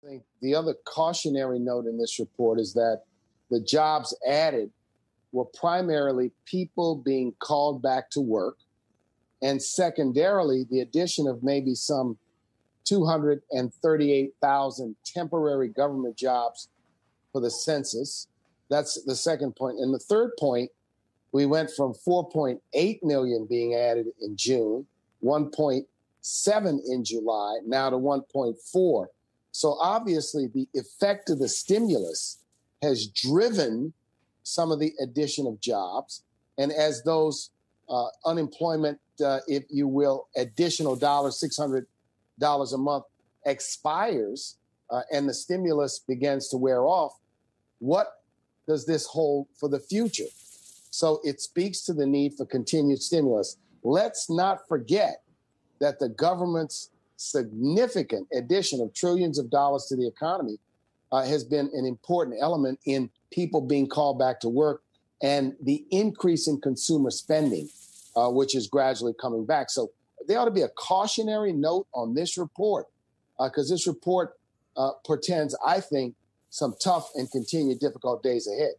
I think the other cautionary note in this report is that the jobs added were primarily people being called back to work, and secondarily, the addition of maybe some 238,000 temporary government jobs for the census. That's the second point. And the third point, we went from 4.8 million being added in June, 1.7 in July, now to 1.4. So obviously, the effect of the stimulus has driven some of the addition of jobs. And as those unemployment, if you will, additional $600 a month expires and the stimulus begins to wear off, what does this hold for the future? So it speaks to the need for continued stimulus. Let's not forget that the government's significant addition of trillions of dollars to the economy has been an important element in people being called back to work and the increase in consumer spending, which is gradually coming back. So there ought to be a cautionary note on this report because this report portends, I think, some tough and continued difficult days ahead.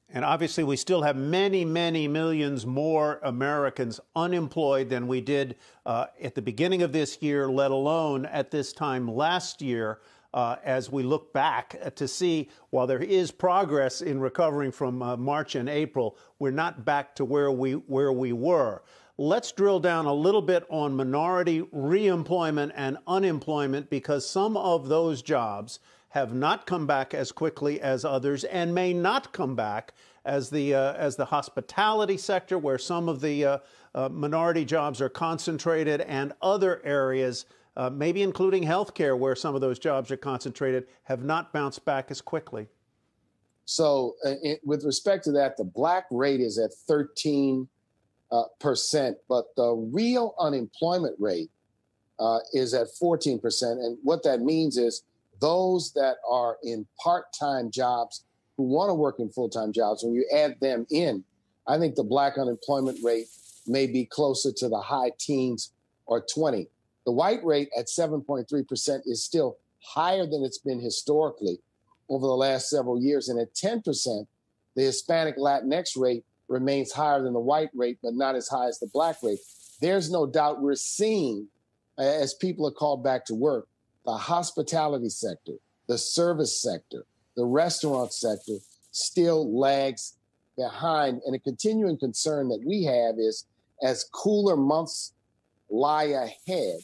And obviously, we still have many, many millions more Americans unemployed than we did at the beginning of this year, let alone at this time last year, as we look back to see, while there is progress in recovering from March and April, we're not back to where we were. Let's drill down a little bit on minority reemployment and unemployment, because some of those jobs have not come back as quickly as others and may not come back as the hospitality sector, where some of the minority jobs are concentrated, and other areas, maybe including healthcare, where some of those jobs are concentrated, have not bounced back as quickly. So with respect to that, the black rate is at 13%, but the real unemployment rate is at 14%. And what that means is those that are in part-time jobs who want to work in full-time jobs, when you add them in, I think the black unemployment rate may be closer to the high teens or 20. The white rate at 7.3% is still higher than it's been historically over the last several years. And at 10%, the Hispanic Latinx rate remains higher than the white rate, but not as high as the black rate. There's no doubt we're seeing, as people are called back to work, the hospitality sector, the service sector, the restaurant sector still lags behind. And a continuing concern that we have is, as cooler months lie ahead,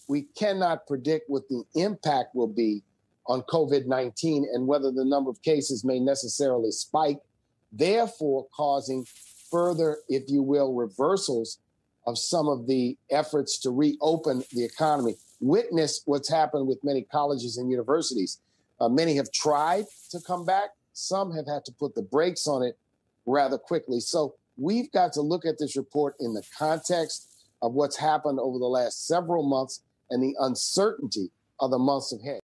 we cannot predict what the impact will be on COVID-19 and whether the number of cases may necessarily spike, therefore causing further, if you will, reversals of some of the efforts to reopen the economy. Witness what's happened with many colleges and universities. Many have tried to come back. Some have had to put the brakes on it rather quickly. So we've got to look at this report in the context of what's happened over the last several months and the uncertainty of the months ahead.